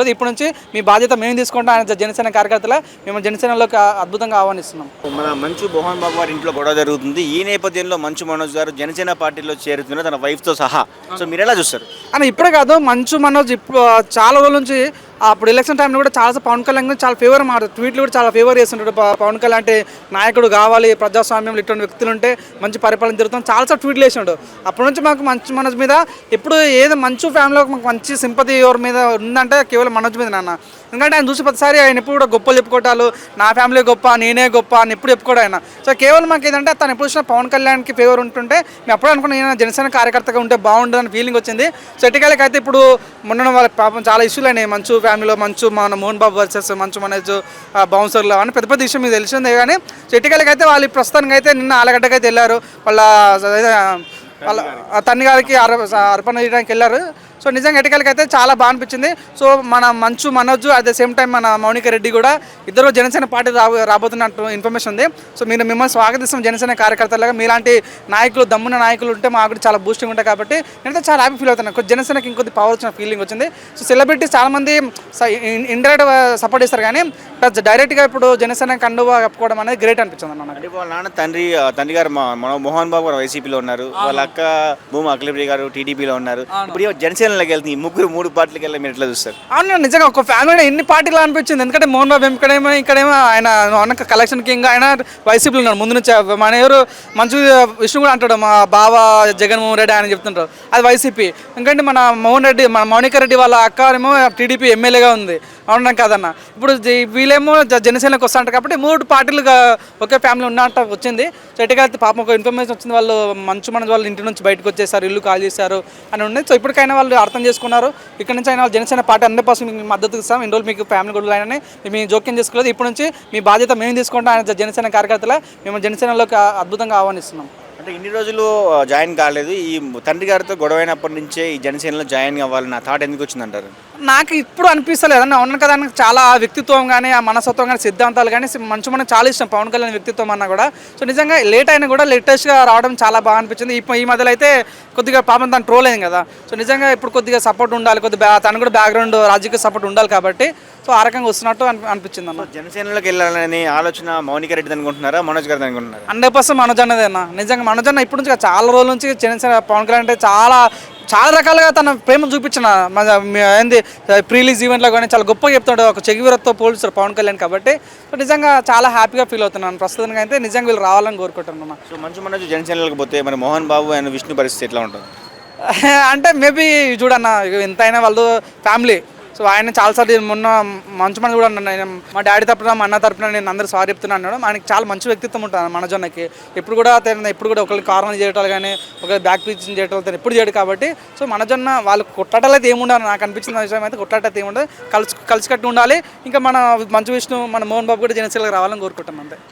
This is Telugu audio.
ఇప్పటి నుంచి మీ బాధ్యత మేము తీసుకుంటాం. ఆయన జనసేన కార్యకర్తల మేము జనసేనలోకి అద్భుతంగా ఆహ్వానిస్తున్నాం. మన మంచు మోహన్ బాబు గారి ఇంట్లో గొడవ జరుగుతుంది. ఈ నేపథ్యంలో మంచు మనోజ్ గారు జనసేన పార్టీలో చేరుతున్నారు తన వైఫ్తో సహా. సో మీరు ఎలా చూస్తారు? అని ఇప్పుడే కాదు, మంచు మనోజ్ ఇప్పుడు చాలా రోజుల నుంచి అప్పుడు ఎలక్షన్ టైంలో కూడా చాలా పవన్ కళ్యాణ్ చాలా ఫేవర్ మాట ట్వీట్లు కూడా చాలా ఫేవర్ చేస్తుంటాడు. పవన్ కళ్యాణ్ అంటే నాయకుడు కావాలి, ప్రజాస్వామ్యంలో ఇటువంటి వ్యక్తులు ఉంటే మంచి పరిపాలన జరుగుతుంది చాలాసార్లు ట్వీట్లు వేసిండు. అప్పటి నుంచి మాకు మంచు మనోజ్ మీద ఎప్పుడు ఏదో మంచు ఫ్యామిలీలో మాకు మంచి సింపతి ఎవరి మీద ఉందంటే కేవలం మనోజ్ మీద నాన్న. ఎందుకంటే ఆయన చూసి ప్రతిసారి ఆయన ఎప్పుడు కూడా గొప్పలు చెప్పుకోవటాలు, నా ఫ్యామిలీ గొప్ప, నేనే గొప్ప అని ఎప్పుడు చెప్పుకోడు ఆయన. సో కేవలం మాకు ఏదంటే తను ఎప్పుడు వచ్చినా పవన్ కళ్యాణ్కి ఫేవర్ ఉంటుంటే మేము ఎప్పుడు అనుకున్నా నేను జనసేన కార్యకర్తగా ఉంటే బాగుంటుంది అని ఫీలింగ్ వచ్చింది. సో ఎట్టికాలకి అయితే ఇప్పుడు మొన్న వాళ్ళ పాపం చాలా ఇష్యూలు అయినాయి మంచు ఫ్యామిలీలో. మంచు మన మోహన్ బాబు వర్సెస్ మంచు మనోజ్ బౌన్సర్లు అని పెద్ద పెద్ద ఇష్యూ మీకు తెలిసిందే. కానీ చెట్టికాలకి అయితే వాళ్ళు ప్రస్తుతానికి అయితే నిన్న ఆలగడ్డకి అయితే వెళ్ళారు. వాళ్ళ తన్ని గారికి అర్పణ చేయడానికి వెళ్ళారు. సో నిజంగా ఎటికలకి అయితే చాలా బాగా అనిపించింది. సో మన Manchu Manoj at the same time మన మౌనిక రెడ్డి కూడా ఇద్దరు జనసేన పార్టీ రాబోతున్నట్టు ఇన్ఫర్మేషన్ ఉంది. సో మిమ్మల్ని స్వాగతిస్తాం జనసేన కార్యకర్తలుగా. మీలాంటి నాయకులు దమ్మున్న నాయకులు ఉంటే మాకు కూడా చాలా బూస్టింగ్ ఉంటాయి. కాబట్టి నేనైతే చాలా హ్యాపీ ఫీల్ అవుతున్నాను. జనసేనకి ఇంకొద్ది పవర్ వచ్చిన ఫీలింగ్ వచ్చింది. సో సెలబ్రిటీస్ చాలామంది ఇండైరెక్ట్ సపోర్ట్ చేస్తారు కానీ డైరెక్ట్గా ఇప్పుడు జనసేన కండువా కప్పుకోవడం అనేది గ్రేట్ అనిపించింది అన్న. అంటే వాళ్ళ నాన్న తండ్రి గారు మోహన్ బాబు గారు వైసీపీలో ఉన్నారు, వాళ్ళ అక్క భూమా అఖిలప్రియ గారు టీడీపీలో ఉన్నారు. ఇప్పుడు జనసేనలోకి వెళ్తుంది. ఈ ముగ్గురు 3 పార్టీలకు వెళ్ళి మీరు ఎట్లా చూస్తారు? అవును, నిజంగా ఒక ఫ్యామిలీ ఎన్ని పార్టీలు అనిపించింది. ఎందుకంటే మోహన్ బాబు ఇక్కడేమో ఆయన కలెక్షన్ కింగ్, ఆయన వైసీపీలో ఉన్నాడు ముందు నుంచి. మన ఎవరు మంచు విష్ణు కూడా అంటాడు మా బావ జగన్మోహన్ రెడ్డి ఆయన చెప్తుంటారు, అది వైసీపీ. ఎందుకంటే మన మౌనిక రెడ్డి వాళ్ళ అక్క ఏమో టీడీపీ ఎమ్మెల్యేగా ఉంది. అవునా కదన్న? ఇప్పుడు వీళ్ళేమో జనసేనకు వస్తుంటారు. కాబట్టి 3 పార్టీలుగా ఒకే ఫ్యామిలీ ఉన్నట్టు వచ్చింది. సో ఎటుకైతే పాపం ఒక ఇన్ఫర్మేషన్ వచ్చింది, వాళ్ళు మంచు మనోజ్ వాళ్ళ ఇంటి నుంచి బయటకు వచ్చేసారు, ఇల్లు కాల్ చేశారు అని ఉన్నాయి. సో ఇప్పటికైనా వాళ్ళు అర్థం చేసుకున్నారు. ఇక్కడ నుంచి అయినా జనసేన పార్టీ 100% మీకు మద్దతు ఇస్తాం. ఇన్ని రోజులు మీకు ఫ్యామిలీ గొడవలు అయినా మేము జోక్యం చేసుకోలేదు. ఇప్పటి నుంచి మీ బాధ్యత మేము తీసుకుంటాం. ఆయన జనసేన కార్యకర్తల మేము జనసేనలోకి అద్భుతంగా ఆహ్వానిస్తున్నాం. అంటే ఇన్ని రోజులు జాయిన్ కాలేదు, ఈ తండ్రి గారితో గొడవైనప్పటి నుంచే ఈ జనసేనలో జాయిన్ అవ్వాలి నా థాట్ ఎందుకు వచ్చిందంటారు? నాకు ఇప్పుడు అనిపిస్తలేదు అన్న. అవును కదా, నాకు చాలా వ్యక్తిత్వం కానీ ఆ మనస్తత్వం కానీ సిద్ధాంతాలు కానీ మంచు మనకు చాలా ఇష్టం పవన్ కళ్యాణ్ వ్యక్తిత్వం అన్నా కూడా. సో నిజంగా లేట్ అయినా కూడా లేటెస్ట్గా రావడం చాలా బాగా అనిపించింది. ఈ మధ్యలో అయితే కొద్దిగా పాపం తను ట్రోల్ అయింది కదా. సో నిజంగా ఇప్పుడు కొద్దిగా సపోర్ట్ ఉండాలి, కొద్దిగా తను కూడా బ్యాక్గ్రౌండ్ రాజకీయ సపోర్ట్ ఉండాలి. కాబట్టి సో ఆ రకంగా వస్తున్నట్టు అనిపించింది అన్న. జనసేనలోకి వెళ్ళాలని ఆలోచన మౌనిక రెడ్డి అనుకుంటున్నారా, మనోజ్ గారు అనుకుంటున్నారా? 100% మనోజ్ అన్నదే అన్న. నిజంగా మనోజ్ అన్న ఇప్పుడు నుంచి చాలా రోజుల నుంచి జనసేన పవన్ కళ్యాణ్ అంటే చాలా రకాలుగా తన ప్రేమను చూపించిన ఏంది ప్రీలీజ్ ఈవెంట్లో కానీ చాలా గొప్పగా చెప్తాడు. ఒక చెగివీరతో పోల్చుతారు పవన్ కళ్యాణ్. కాబట్టి నిజంగా చాలా హ్యాపీగా ఫీల్ అవుతున్నాను ప్రస్తుతానికి అయితే. నిజంగా వీళ్ళు రావాలని కోరుకుంటున్నాను. సో మంచు మనోజ్ జనసేనలోకి పోతే మరి మోహన్ బాబు అండ్ విష్ణు పరిస్థితి ఎట్లా ఉంటుంది? అంటే మేబీ చూడన్న, ఎంతైనా వాళ్ళు ఫ్యామిలీ. సో ఆయన చాలాసార్లు మొన్న మంచు మనోజ్ కూడా అన్నాను, మా డాడీ తరపున మా అన్న తరపున నేను అందరూ సారీ చెప్తున్నాను అన్నాడు. ఆయనకి చాలా మంచి వ్యక్తిత్వం ఉంటుంది మనోజన్నకి. ఎప్పుడు కూడా ఒకరికి కారణం చేయటాలు కానీ ఒకరి బ్యాక్ పిచ్చింగ్ చేయటం ఎప్పుడు చేయడు. కాబట్టి సో మనోజన్న వాళ్ళు కొట్టాటలు అయితే ఏముండాలి, నాకు అనిపించిన విషయం అయితే కొట్టాట అయితే ఏముండదు, కలిసికట్టు ఉండాలి. ఇంకా మన మంచు విష్ణు మన మోహన్ బాబు కూడా జనసేనకి రావాలని కోరుకుంటాం అంతే.